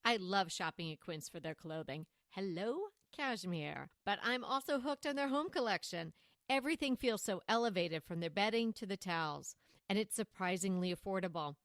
I love shopping at Quince for their clothing. Hello, cashmere. But I'm also hooked on their home collection. Everything feels so elevated, from their bedding to the towels, and it's surprisingly affordable.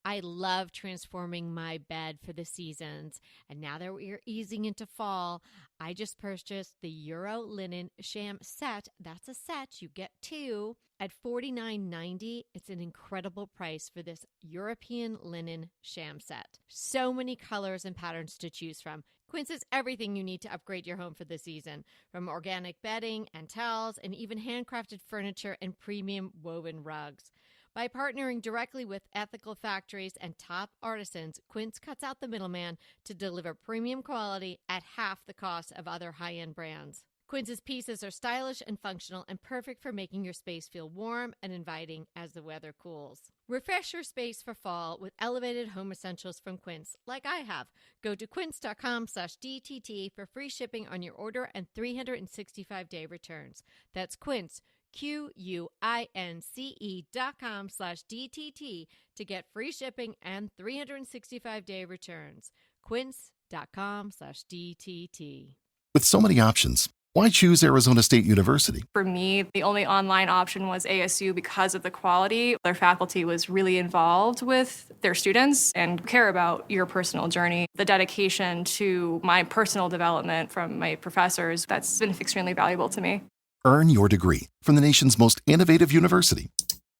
I love transforming my bed for the seasons. And now that we're easing into fall, I just purchased the Euro Linen Sham Set. That's a set. You get two at $49.90. It's an incredible price for this European linen sham set. So many colors and patterns to choose from. Quince is everything you need to upgrade your home for the season, from organic bedding and towels and even handcrafted furniture and premium woven rugs. By partnering directly with ethical factories and top artisans, Quince cuts out the middleman to deliver premium quality at half the cost of other high-end brands. Quince's pieces are stylish and functional and perfect for making your space feel warm and inviting as the weather cools. Refresh your space for fall with elevated home essentials from Quince, like I have. Go to quince.com/DTT for free shipping on your order and 365-day returns. That's Quince, QUINCE.com/DTT to get free shipping and 365-day returns. Quince.com/DTT. With so many options, why choose Arizona State University? For me, the only online option was ASU because of the quality. Their faculty was really involved with their students and care about your personal journey. The dedication to my personal development from my professors, that's been extremely valuable to me. Earn your degree from the nation's most innovative university.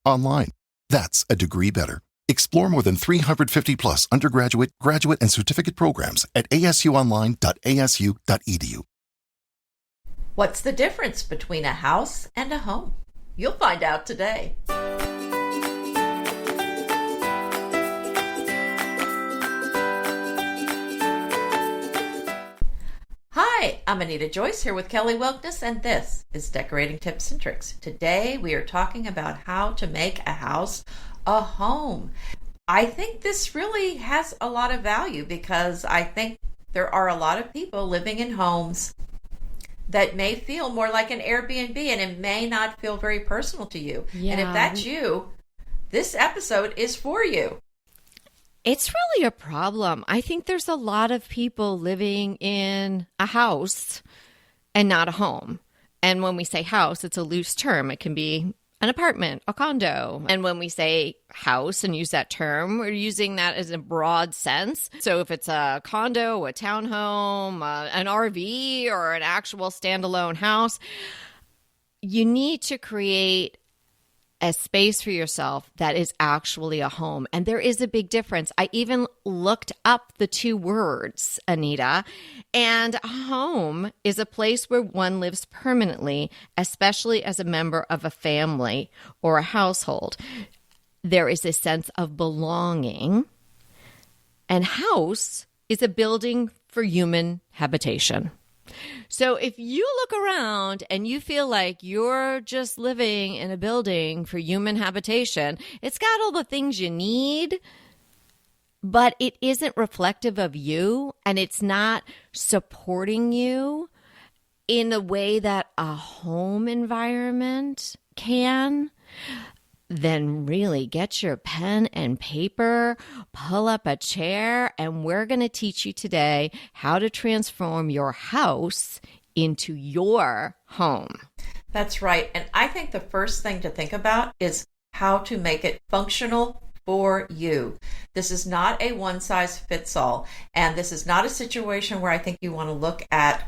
Online. That's a degree better. Explore more than 350 plus undergraduate, graduate, and certificate programs at asuonline.asu.edu. What's the difference between a house and a home? You'll find out today. Hi, I'm Anita Joyce here with Kelly Welkness, and this is Decorating Tips and Tricks. Today we are talking about how to make a house a home. I think this really has a lot of value because I think there are a lot of people living in homes that may feel more like an Airbnb, and it may not feel very personal to you. Yeah. And if that's you, this episode is for you. It's really a problem. I think there's a lot of people living in a house and not a home. And when we say house, it's a loose term. It can be an apartment, a condo. And when we say house and use that term, we're using that as a broad sense. So if it's a condo, a townhome, an RV, or an actual standalone house, you need to create a space for yourself that is actually a home. And there is a big difference. I even looked up the two words, Anita, and a home is a place where one lives permanently, especially as a member of a family or a household. There is a sense of belonging, and house is a building for human habitation. So if you look around and you feel like you're just living in a building for human habitation, it's got all the things you need, but it isn't reflective of you, and it's not supporting you in the way that a home environment can, then really get your pen and paper, pull up a chair, and we're going to teach you today how to transform your house into your home. That's right. And I think the first thing to think about is how to make it functional for you. This is not a one-size-fits-all. And this is not a situation where I think you want to look at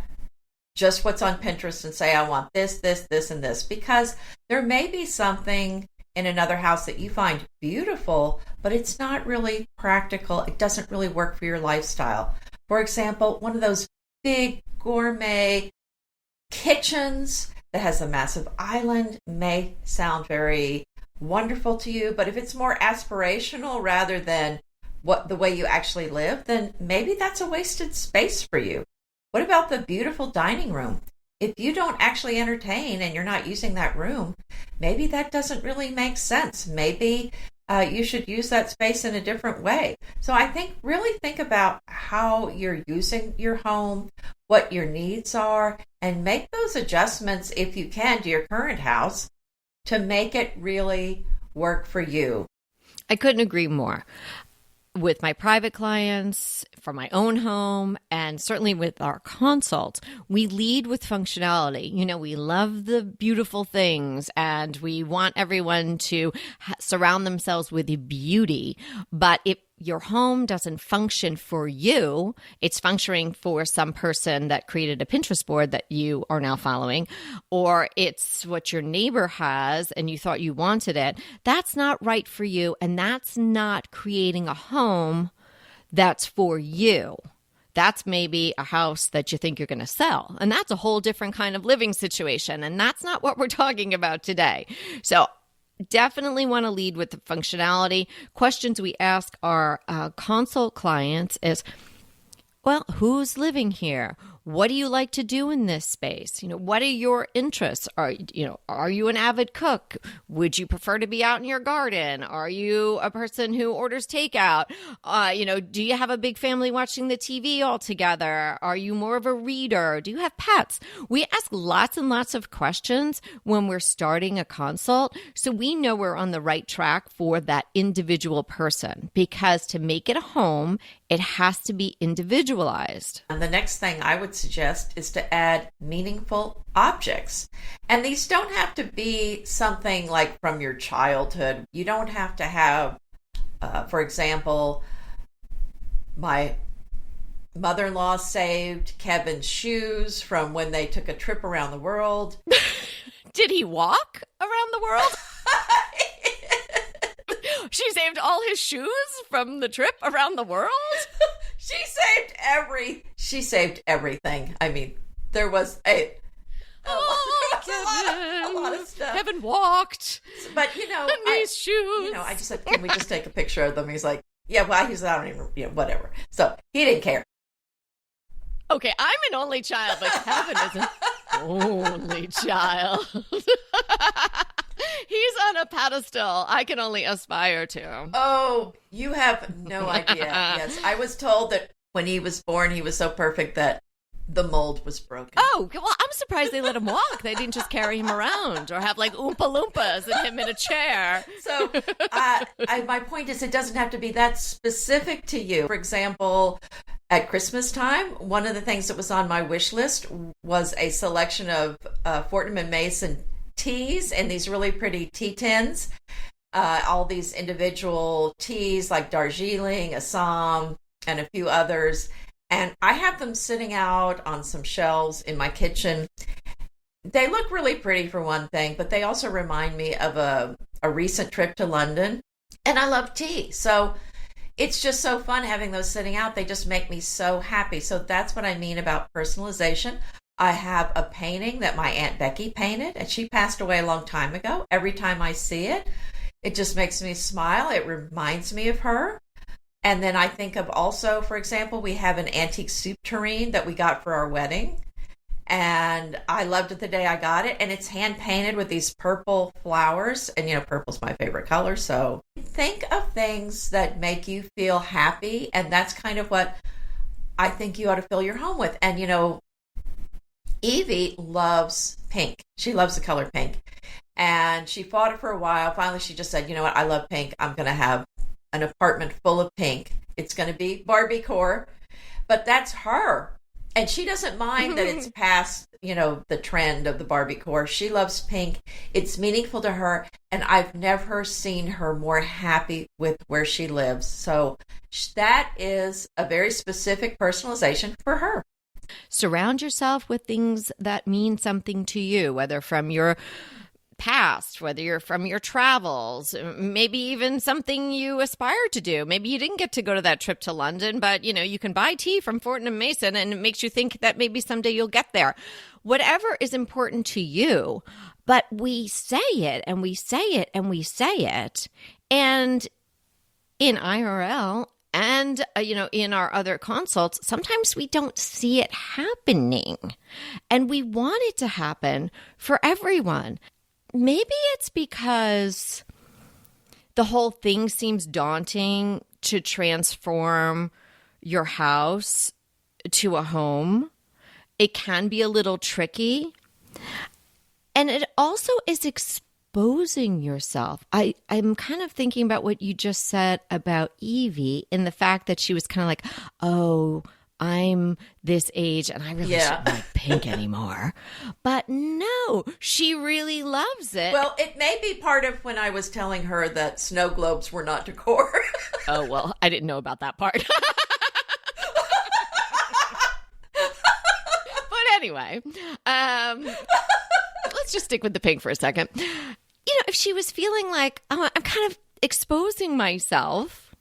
just what's on Pinterest and say, I want this, this, this, and this, because there may be something in another house that you find beautiful, but it's not really practical. It doesn't really work for your lifestyle. For example, one of those big gourmet kitchens that has a massive island may sound very wonderful to you, but if it's more aspirational rather than the way you actually live, then maybe that's a wasted space for you. What about the beautiful dining room? If you don't actually entertain and you're not using that room, maybe that doesn't really make sense. Maybe you should use that space in a different way. So I think really think about how you're using your home, what your needs are, and make those adjustments if you can to your current house to make it really work for you. I couldn't agree more. with my private clients, for my own home, and certainly with our consults, we lead with functionality. You know, we love the beautiful things and we want everyone to surround themselves with beauty. But if your home doesn't function for you, it's functioning for some person that created a Pinterest board that you are now following, or it's what your neighbor has and you thought you wanted it, that's not right for you. And that's not creating a home that's for you. That's maybe a house that you think you're going to sell. And that's a whole different kind of living situation. And that's not what we're talking about today. So definitely want to lead with the functionality. Questions we ask our consult clients is, well, who's living here? What do you like to do in this space? You know, what are your interests? Are you an avid cook? Would you prefer to be out in your garden? Are you a person who orders takeout? Do you have a big family watching the TV all together? Are you more of a reader? Do you have pets? We ask lots and lots of questions when we're starting a consult, so we know we're on the right track for that individual person, because to make it a home, it has to be individualized. And the next thing I would suggest is to add meaningful objects. And these don't have to be something like from your childhood. You don't have to have, for example, my mother-in-law saved Kevin's shoes from when they took a trip around the world. Did he walk around the world? She saved all his shoes from the trip around the world? She saved everything. I mean, there was a lot of stuff. Kevin walked. But, these shoes. I just said, can we just take a picture of them? He's like, yeah, well, I don't even, whatever. So he didn't care. Okay, I'm an only child, but Kevin is an only child. He's on a pedestal I can only aspire to. Oh, you have no idea. Yes, I was told that when he was born, he was so perfect that the mold was broken. Oh, well, I'm surprised they let him walk. They didn't just carry him around or have like Oompa Loompas and him in a chair. So my point is, it doesn't have to be that specific to you. For example, at Christmas time, one of the things that was on my wish list was a selection of Fortnum & Mason teas in these really pretty tea tins. All these individual teas like Darjeeling, Assam, and a few others. And I have them sitting out on some shelves in my kitchen. They look really pretty for one thing, but they also remind me of a recent trip to London. And I love tea. So it's just so fun having those sitting out. They just make me so happy. So that's what I mean about personalization. I have a painting that my Aunt Becky painted, and she passed away a long time ago. Every time I see it, it just makes me smile. It reminds me of her. And then I think of also, for example, we have an antique soup tureen that we got for our wedding. And I loved it the day I got it. And it's hand painted with these purple flowers. And, purple's my favorite color. So think of things that make you feel happy. And that's kind of what I think you ought to fill your home with. And, Evie loves pink. She loves the color pink. And she fought it for a while. Finally, she just said, you know what? I love pink. I'm going to have an apartment full of pink. It's going to be Barbie-core. But that's her. And she doesn't mind that it's past, the trend of the Barbie-core. She loves pink. It's meaningful to her. And I've never seen her more happy with where she lives. So that is a very specific personalization for her. Surround yourself with things that mean something to you, whether from your past, whether you're from your travels, maybe even something you aspire to do. Maybe you didn't get to go to that trip to London, but you can buy tea from Fortnum & Mason and it makes you think that maybe someday you'll get there. Whatever is important to you, but we say it and we say it and we say it. And in IRL, and, in our other consults, sometimes we don't see it happening. And we want it to happen for everyone. Maybe it's because the whole thing seems daunting to transform your house to a home. It can be a little tricky. And it also is exposing yourself. I'm kind of thinking about what you just said about Evie in the fact that she was kind of like, oh, I'm this age and I really shouldn't like pink anymore. But no, she really loves it. Well, it may be part of when I was telling her that snow globes were not decor. Oh, well, I didn't know about that part. But anyway, let's just stick with the pink for a second. You know, if she was feeling like, oh, I'm kind of exposing myself,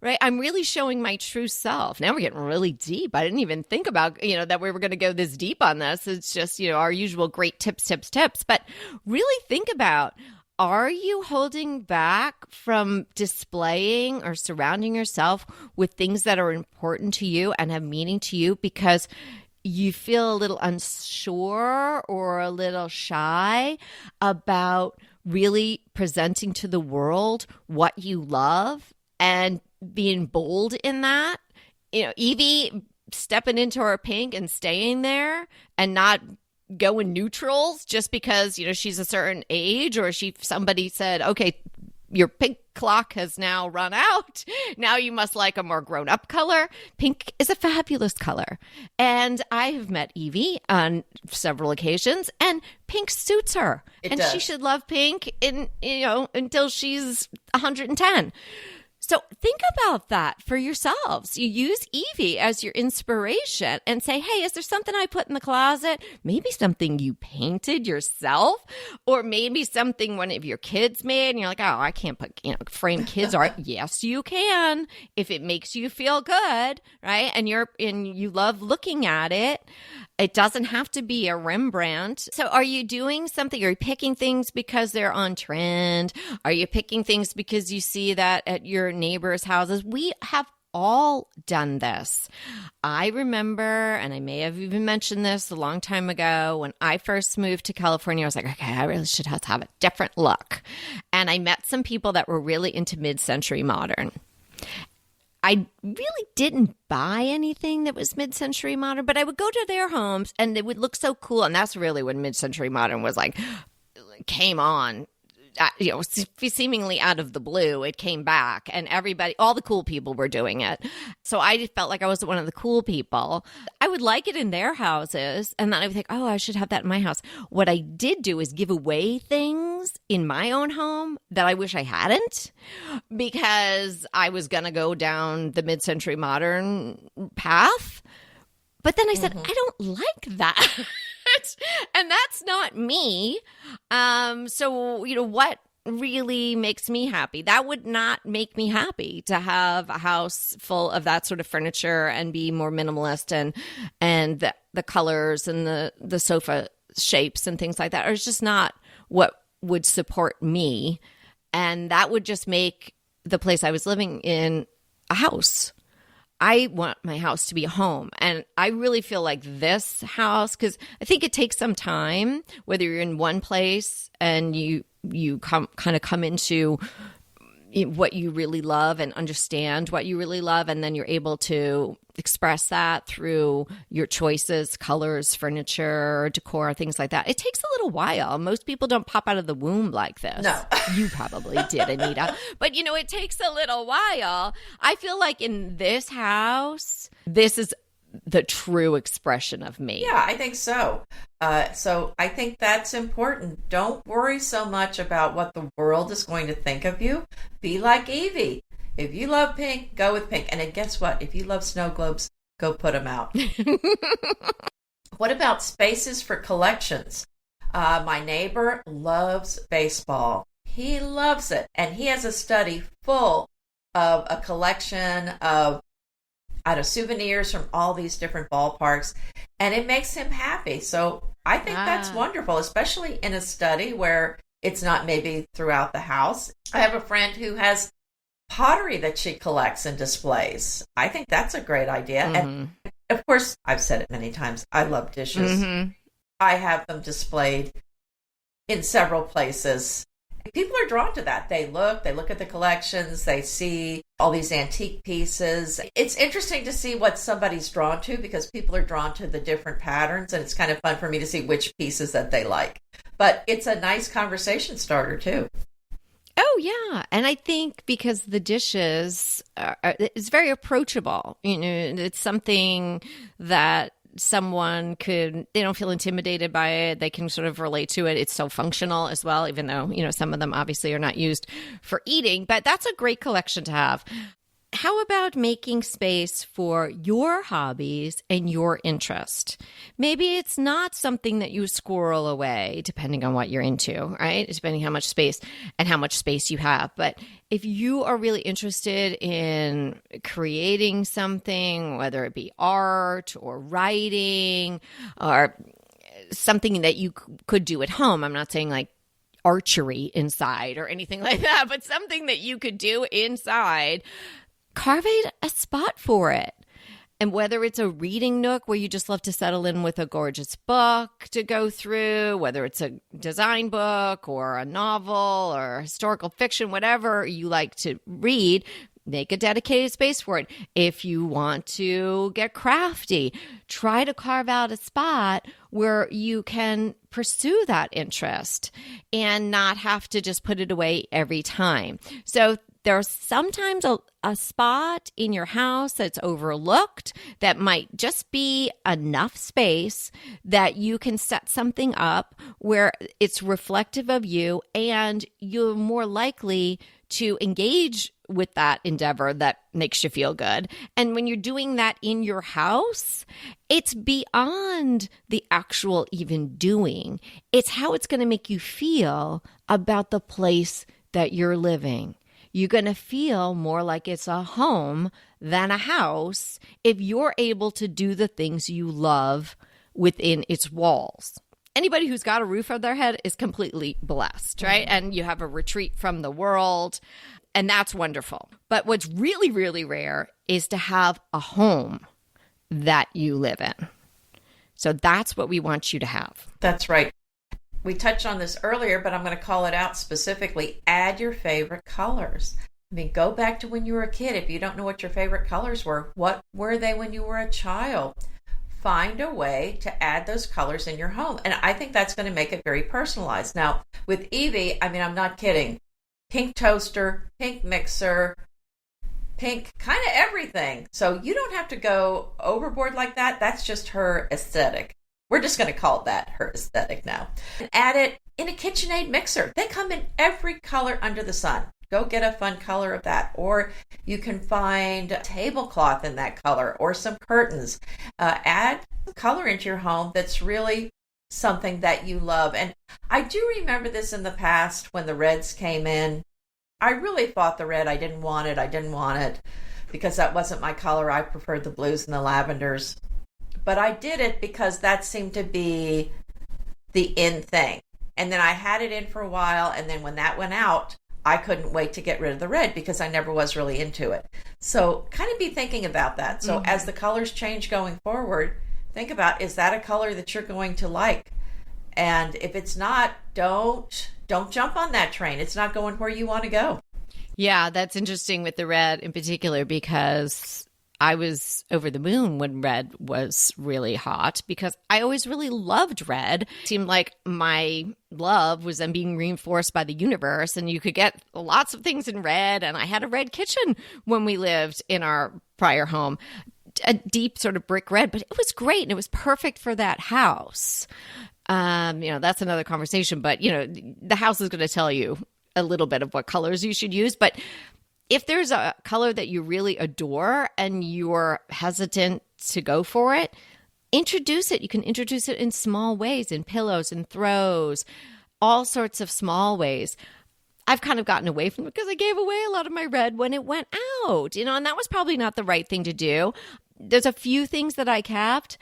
right? I'm really showing my true self. Now we're getting really deep. I didn't even think about, you know, that we were going to go this deep on this. It's just, you know, our usual great tips. But really think about, are you holding back from displaying or surrounding yourself with things that are important to you and have meaning to you because you feel a little unsure or a little shy about really presenting to the world what you love and being bold in that? You know, Evie stepping into her pink and staying there and not going neutrals just because, you know, she's a certain age, or somebody said, okay, your pink clock has now run out. Now you must like a more grown-up color. Pink is a fabulous color. And I have met Evie on several occasions, and pink suits her. It does. She should love pink until she's 110. So think about that for yourselves. You use Evie as your inspiration and say, hey, is there something I put in the closet? Maybe something you painted yourself, or maybe something one of your kids made and you're like, oh, I can't put, frame kids art. Yes, you can, if it makes you feel good, right? And you love looking at it. It doesn't have to be a Rembrandt. So are you doing something? Are you picking things because they're on trend? Are you picking things because you see that at your neighbors' houses? We have all done this. I remember, and I may have even mentioned this a long time ago, when I first moved to California, I was like, okay, I really should have to have a different look. And I met some people that were really into mid-century modern. I really didn't buy anything that was mid-century modern, but I would go to their homes and it would look so cool. And that's really when mid-century modern was like, came on, seemingly out of the blue. It came back and all the cool people were doing it. So I just felt like I was one of the cool people. I would like it in their houses. And then I would think, oh, I should have that in my house. What I did do is give away things in my own home that I wish I hadn't, because I was going to go down the mid-century modern path. But then I said, I don't like that. And that's not me. So, what really makes me happy? That would not make me happy to have a house full of that sort of furniture and be more minimalist, and the colors and the sofa shapes and things like that are just not what would support me. And that would just make the place I was living in a house. I want my house to be a home. And I really feel like this house, because I think it takes some time, whether you're in one place and you come into what you really love and understand what you really love, and then you're able to express that through your choices, colors, furniture, decor, things like that. It takes a little while. Most people don't pop out of the womb like this. No. You probably did, Anita. But, it takes a little while. I feel like in this house, this is the true expression of me. Yeah, I think so. So I think that's important. Don't worry so much about what the world is going to think of you. Be like Evie. If you love pink, go with pink. And then guess what? If you love snow globes, go put them out. What about spaces for collections? My neighbor loves baseball. He loves it. And he has a study full of a collection of souvenirs from all these different ballparks. And it makes him happy. So I think that's wonderful, especially in a study where it's not maybe throughout the house. I have a friend who has pottery that she collects and displays. I think that's a great idea. Mm-hmm. And of course, I've said it many times, I love dishes. Mm-hmm. I have them displayed in several places. People are drawn to that. They look at the collections, they see all these antique pieces. It's interesting to see what somebody's drawn to because people are drawn to the different patterns, and it's kind of fun for me to see which pieces that they like. But it's a nice conversation starter too. Oh, yeah. And I think because the dishes, it's very approachable. It's something that someone they don't feel intimidated by it. They can sort of relate to it. It's so functional as well, even though, some of them obviously are not used for eating. But that's a great collection to have. How about making space for your hobbies and your interest? Maybe it's not something that you squirrel away, depending on what you're into, right? Depending how much space you have. But if you are really interested in creating something, whether it be art or writing or something that you could do at home, I'm not saying like archery inside or anything like that, but something that you could do inside, carve a spot for it. And whether it's a reading nook where you just love to settle in with a gorgeous book to go through, whether it's a design book or a novel or historical fiction, whatever you like to read, make a dedicated space for it. If you want to get crafty, try to carve out a spot where you can pursue that interest and not have to just put it away every time. So there's sometimes a spot in your house that's overlooked that might just be enough space that you can set something up where it's reflective of you and you're more likely to engage with that endeavor that makes you feel good. And when you're doing that in your house, it's beyond the actual even doing. It's how it's going to make you feel about the place that you're living. You're going to feel more like it's a home than a house if you're able to do the things you love within its walls. Anybody who's got a roof over their head is completely blessed, right? And you have a retreat from the world, and that's wonderful. But what's really, really rare is to have a home that you live in. So that's what we want you to have. That's right. We touched on this earlier, but I'm going to call it out specifically. Add your favorite colors. I mean, go back to when you were a kid. If you don't know what your favorite colors were, what were they when you were a child? Find a way to add those colors in your home. And I think that's going to make it very personalized. Now, with Evie, I mean, I'm not kidding. Pink toaster, pink mixer, pink kind of everything. So you don't have to go overboard like that. That's just her aesthetic. We're just going to call that her aesthetic now. And add it in a KitchenAid mixer. They come in every color under the sun. Go get a fun color of that. Or you can find a tablecloth in that color or some curtains. Add color into your home that's really something that you love. And I do remember this in the past when the reds came in. I really fought the red. I didn't want it because that wasn't my color. I preferred the blues and the lavenders. But I did it because that seemed to be the in thing. And then I had it in for a while. And then when that went out, I couldn't wait to get rid of the red because I never was really into it. So kind of be thinking about that. So as the colors change going forward, think about, is that a color that you're going to like? And if it's not, don't jump on that train. It's not going where you want to go. Yeah, that's interesting with the red in particular because I was over the moon when red was really hot because I always really loved red. It seemed like my love was then being reinforced by the universe, and you could get lots of things in red. And I had a red kitchen when we lived in our prior home, a deep sort of brick red, but it was great and it was perfect for that house. That's another conversation, but the house is going to tell you a little bit of what colors you should use, but if there's a color that you really adore and you're hesitant to go for it, introduce it. You can introduce it in small ways, in pillows and throws, all sorts of small ways. I've kind of gotten away from it because I gave away a lot of my red when it went out, and that was probably not the right thing to do. There's a few things that I kept.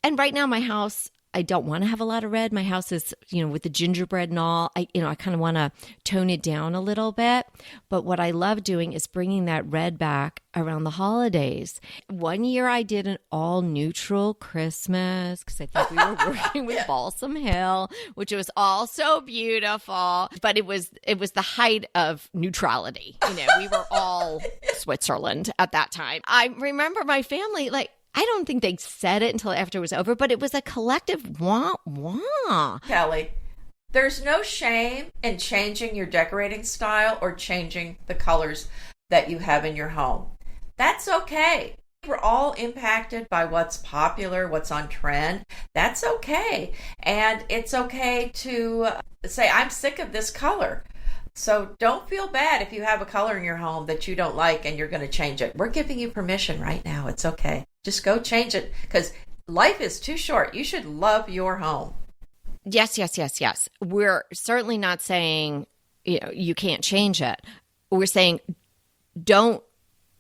And right now my house, I don't want to have a lot of red. My house is, with the gingerbread and all, I kind of want to tone it down a little bit. But what I love doing is bringing that red back around the holidays. One year I did an all neutral Christmas because I think we were working with Balsam Hill, which was all so beautiful. But it was the height of neutrality. We were all Switzerland at that time. I remember my family, I don't think they said it until after it was over, but it was a collective wah wah. Kelly, there's no shame in changing your decorating style or changing the colors that you have in your home. That's okay. We're all impacted by what's popular, what's on trend. That's okay. And it's okay to say, I'm sick of this color. So don't feel bad if you have a color in your home that you don't like and you're going to change it. We're giving you permission right now. It's okay. Just go change it because life is too short. You should love your home. Yes. We're certainly not saying, you can't change it. We're saying don't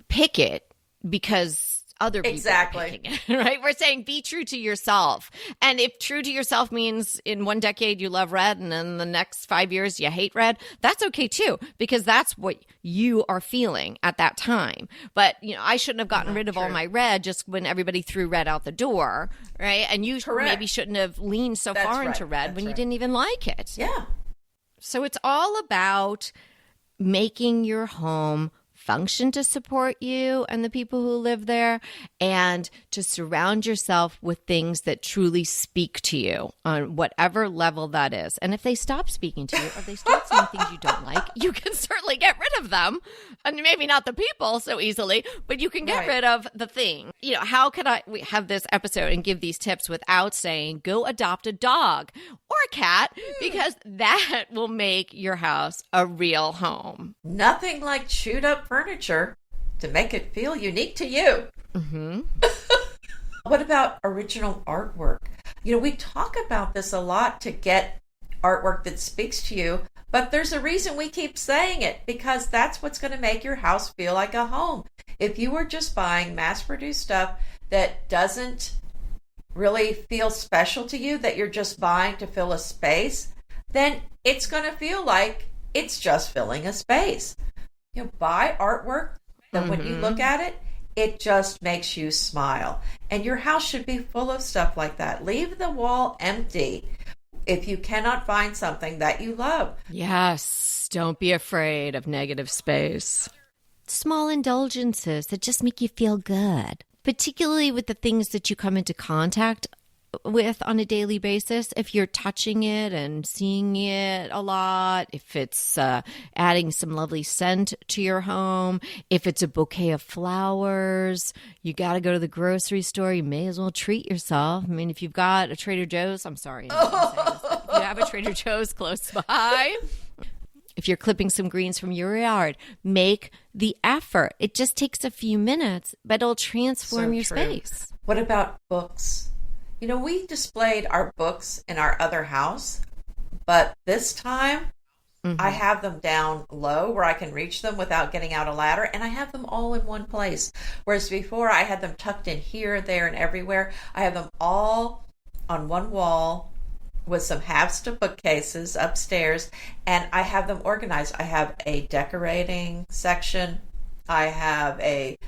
pick it because other people are picking it, right? We're saying be true to yourself. And if true to yourself means in one decade you love red and then the next 5 years you hate red, that's okay too, because that's what you are feeling at that time. But, I shouldn't have gotten rid of all my red just when everybody threw red out the door, right? And you maybe shouldn't have leaned so far into red when you didn't even like it. Yeah. So it's all about making your home function to support you and the people who live there, and to surround yourself with things that truly speak to you on whatever level that is. And if they stop speaking to you or they start saying things you don't like, you can certainly get rid of them. And maybe not the people so easily, but you can get rid of the thing. How could we have this episode and give these tips without saying go adopt a dog or a cat, because that will make your house a real home. Nothing like chewed up furniture to make it feel unique to you. Mm-hmm. What about original artwork? We talk about this a lot to get artwork that speaks to you, but there's a reason we keep saying it, because that's what's going to make your house feel like a home. If you were just buying mass-produced stuff that doesn't really feel special to you, that you're just buying to fill a space, then it's going to feel like it's just filling a space. Buy artwork that when you look at it, it just makes you smile. And your house should be full of stuff like that. Leave the wall empty if you cannot find something that you love. Yes, don't be afraid of negative space. Small indulgences that just make you feel good, particularly with the things that you come into contact with on a daily basis. If you're touching it and seeing it a lot, if it's adding some lovely scent to your home, if it's a bouquet of flowers, you got to go to the grocery store. You may as well treat yourself. I mean, if you've got a Trader Joe's, I'm sorry, if you have a Trader Joe's close by, if you're clipping some greens from your yard, make the effort. It just takes a few minutes, but it'll transform your space. What about books? We displayed our books in our other house, but this time I have them down low where I can reach them without getting out a ladder, and I have them all in one place. Whereas before I had them tucked in here, there, and everywhere. I have them all on one wall with some halves to bookcases upstairs, and I have them organized. I have a decorating section. I have a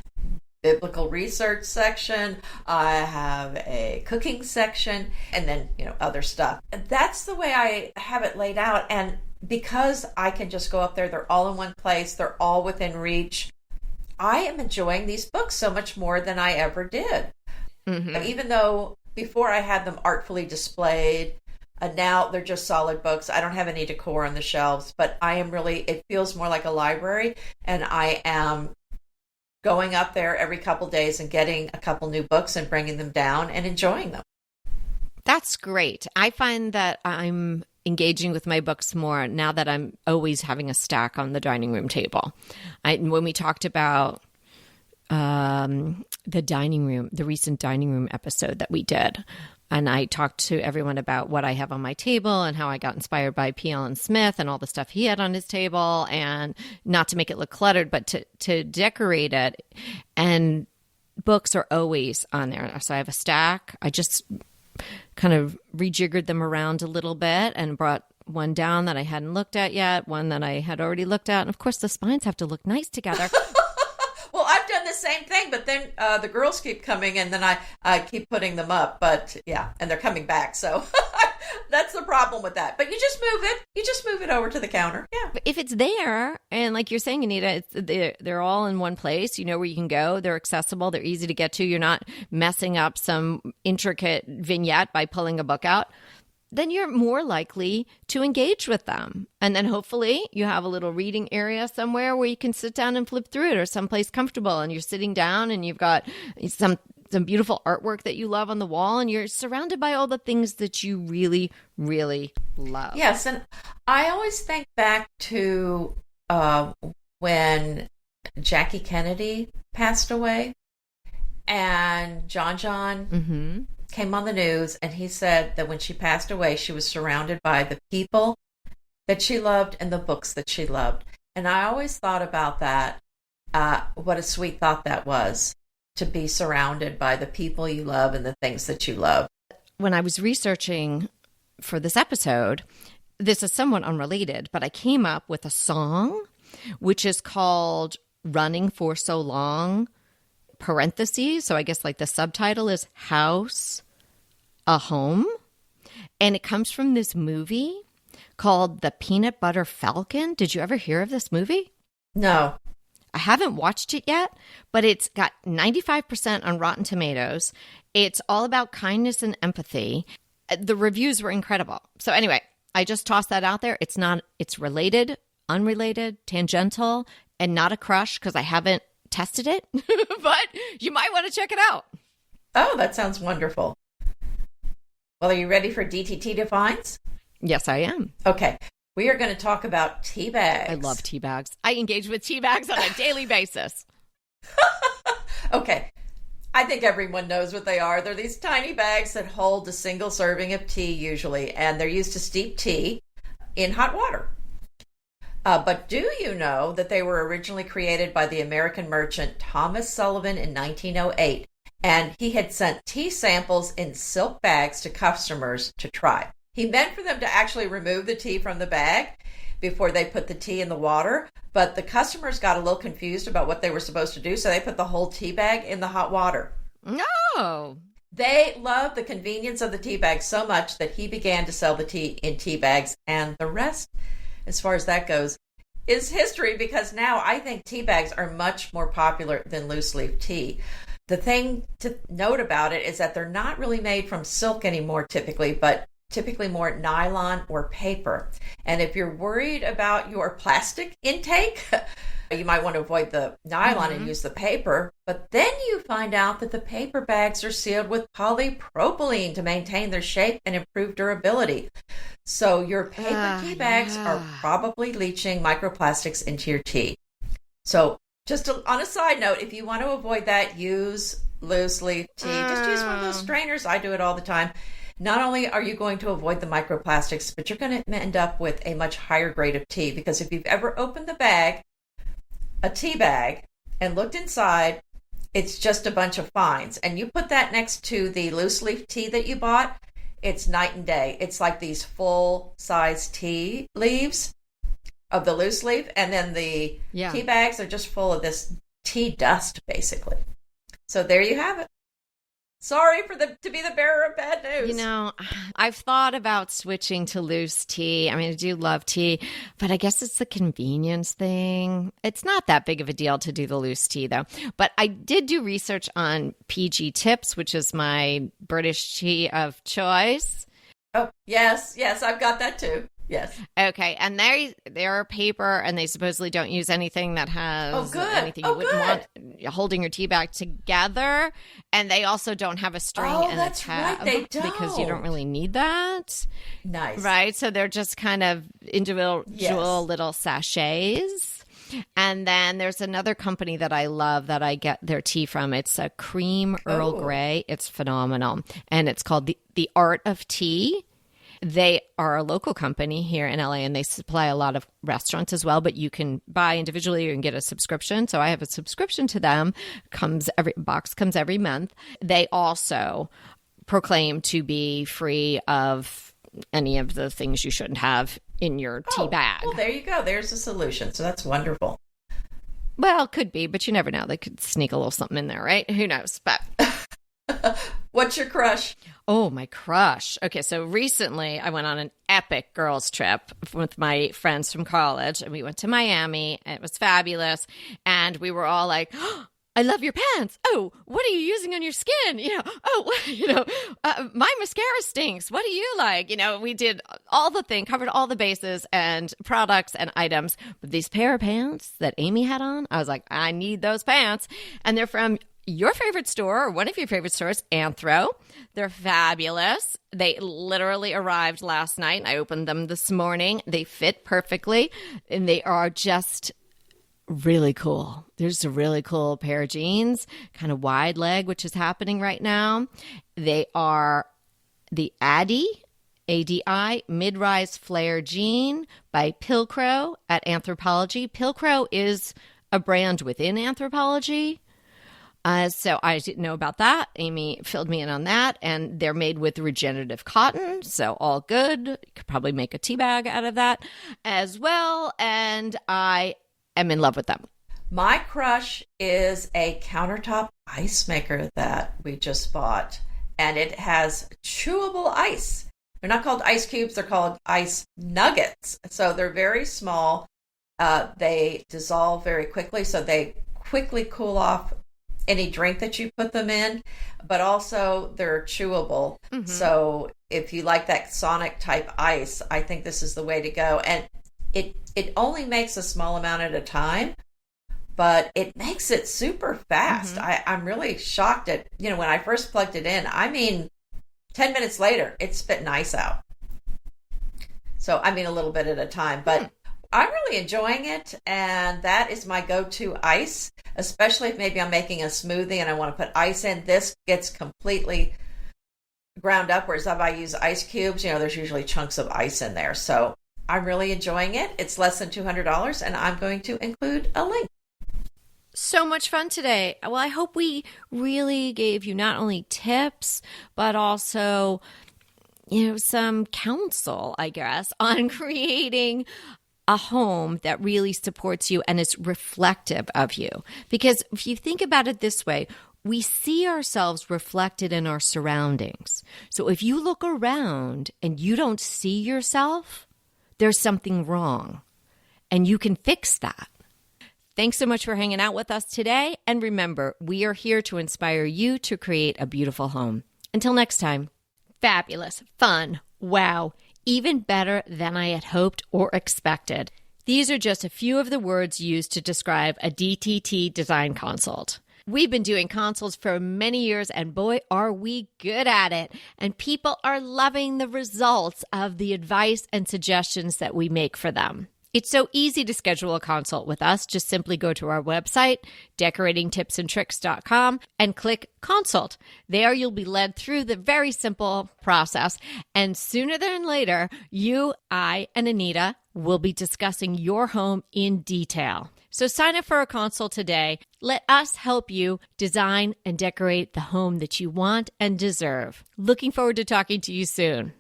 biblical research section. I have a cooking section, and then, other stuff. That's the way I have it laid out. And because I can just go up there, they're all in one place, they're all within reach. I am enjoying these books so much more than I ever did. Even though before I had them artfully displayed, and now they're just solid books. I don't have any decor on the shelves, but it feels more like a library, and I am going up there every couple days and getting a couple new books and bringing them down and enjoying them. That's great. I find that I'm engaging with my books more now that I'm always having a stack on the dining room table. When we talked about the dining room, the recent dining room episode that we did, and I talked to everyone about what I have on my table and how I got inspired by P. Allen Smith and all the stuff he had on his table, and not to make it look cluttered, but to decorate it. And books are always on there. So I have a stack. I just kind of rejiggered them around a little bit and brought one down that I hadn't looked at yet, one that I had already looked at. And of course, the spines have to look nice together. Well, I've done the same thing, but then the girls keep coming and then I keep putting them up. But yeah, and they're coming back. So that's the problem with that. But you just move it. You just move it over to the counter. Yeah. But if it's there, and like you're saying, Anita, they're all in one place. You know where you can go. They're accessible. They're easy to get to. You're not messing up some intricate vignette by pulling a book out. Then you're more likely to engage with them. And then hopefully you have a little reading area somewhere where you can sit down and flip through it, or someplace comfortable and you're sitting down and you've got some beautiful artwork that you love on the wall and you're surrounded by all the things that you really, really love. Yes. And I always think back to when Jackie Kennedy passed away and John Mm-hmm. came on the news, and he said that when she passed away, she was surrounded by the people that she loved and the books that she loved. And I always thought about that, what a sweet thought that was, to be surrounded by the people you love and the things that you love. When I was researching for this episode, this is somewhat unrelated, but I came up with a song, which is called Running for So Long, parentheses. So I guess like the subtitle is House, a Home. And it comes from this movie called The Peanut Butter Falcon. Did you ever hear of this movie? No. I haven't watched it yet, but it's got 95% on Rotten Tomatoes. It's all about kindness and empathy. The reviews were incredible. So anyway, I just tossed that out there. It's related, unrelated, tangential, and not a crush because I haven't tested it, but you might want to check it out. Oh, that sounds wonderful. Well, are you ready for DTT Defines? Yes, I am. Okay. We are going to talk about tea bags. I love tea bags. I engage with tea bags on a daily basis. Okay. I think everyone knows what they are. They're these tiny bags that hold a single serving of tea usually, and they're used to steep tea in hot water. But do you know that they were originally created by the American merchant Thomas Sullivan in 1908, and he had sent tea samples in silk bags to customers to try. He meant for them to actually remove the tea from the bag before they put the tea in the water, but the customers got a little confused about what they were supposed to do, so they put the whole tea bag in the hot water. No! They loved the convenience of the tea bag so much that he began to sell the tea in tea bags, and the rest, as far as that goes, is history, because now I think tea bags are much more popular than loose leaf tea. The thing to note about it is that they're not really made from silk anymore typically, but typically more nylon or paper. And if you're worried about your plastic intake, you might want to avoid the nylon and use the paper. But then you find out that the paper bags are sealed with polypropylene to maintain their shape and improve durability. So your paper tea bags are probably leaching microplastics into your tea. So just on a side note, if you want to avoid that, use loose leaf tea. Just use one of those strainers. I do it all the time. Not only are you going to avoid the microplastics, but you're going to end up with a much higher grade of tea. Because if you've ever opened the bag, a tea bag, and looked inside, it's just a bunch of fines. And you put that next to the loose leaf tea that you bought, it's night and day. It's like these full-size tea leaves of the loose leaf, and then the tea bags are just full of this tea dust, basically. So there you have it. Sorry to be the bearer of bad news. You know, I've thought about switching to loose tea. I mean, I do love tea, but I guess it's the convenience thing. It's not that big of a deal to do the loose tea, though. But I did do research on PG Tips, which is my British tea of choice. Oh, yes, I've got that too. Yes. Okay, and they're paper, and they supposedly don't use anything that has anything you wouldn't want holding your tea bag together. And they also don't have a string and a tab, right, they don't. because you don't really need that. Nice. Right? So they're just kind of individual little sachets. And then there's another company that I love that I get their tea from. It's a cream Earl Grey. It's phenomenal. And it's called the Art of Tea. They are a local company here in LA, and they supply a lot of restaurants as well, but you can buy individually or you can get a subscription. So I have a subscription to them. Box comes every month. They also proclaimed to be free of any of the things you shouldn't have in your tea bag. Well, there you go. There's a solution. So that's wonderful. Well, could be, but you never know. They could sneak a little something in there, right? Who knows? But what's your crush? Oh, my crush. Okay, so recently I went on an epic girls trip with my friends from college, and we went to Miami, and it was fabulous. And we were all like, oh, I love your pants. Oh, what are you using on your skin? My mascara stinks. What do you like? We did all the thing, covered all the bases and products and items. But these pair of pants that Amy had on, I was like, I need those pants. And they're from your favorite store, or one of your favorite stores, Anthro. They're fabulous. They literally arrived last night. I opened them this morning. They fit perfectly, and they are just really cool. There's a really cool pair of jeans, kind of wide leg, which is happening right now. They are the ADI, ADI mid-rise flare jean by Pilcrow at Anthropologie. Pilcrow is a brand within Anthropologie. So I didn't know about that. Amy filled me in on that. And they're made with regenerative cotton. So all good. You could probably make a tea bag out of that as well. And I am in love with them. My crush is a countertop ice maker that we just bought. And it has chewable ice. They're not called ice cubes. They're called ice nuggets. So they're very small. They dissolve very quickly. So they quickly cool off any drink that you put them in, but also they're chewable. Mm-hmm. So if you like that Sonic type ice, I think this is the way to go. And it only makes a small amount at a time, but it makes it super fast. Mm-hmm. I'm really shocked at, when I first plugged it in, 10 minutes later, it spit ice out. So, a little bit at a time, but I'm really enjoying it, and that is my go-to ice, especially if maybe I'm making a smoothie and I want to put ice in. This gets completely ground up, whereas if I use ice cubes, there's usually chunks of ice in there. So I'm really enjoying it. It's less than $200, and I'm going to include a link. So much fun today. Well, I hope we really gave you not only tips, but also, some counsel, I guess, on creating a home that really supports you and is reflective of you. Because if you think about it this way, we see ourselves reflected in our surroundings. So if you look around and you don't see yourself, there's something wrong, and you can fix that. Thanks so much for hanging out with us today. And remember, we are here to inspire you to create a beautiful home. Until next time, fabulous, fun, wow, even better than I had hoped or expected. These are just a few of the words used to describe a DTT design consult. We've been doing consults for many years, and boy, are we good at it. And people are loving the results of the advice and suggestions that we make for them. It's so easy to schedule a consult with us. Just simply go to our website, decoratingtipsandtricks.com, and click consult. There you'll be led through the very simple process. And sooner than later, you, I, and Anita will be discussing your home in detail. So sign up for a consult today. Let us help you design and decorate the home that you want and deserve. Looking forward to talking to you soon.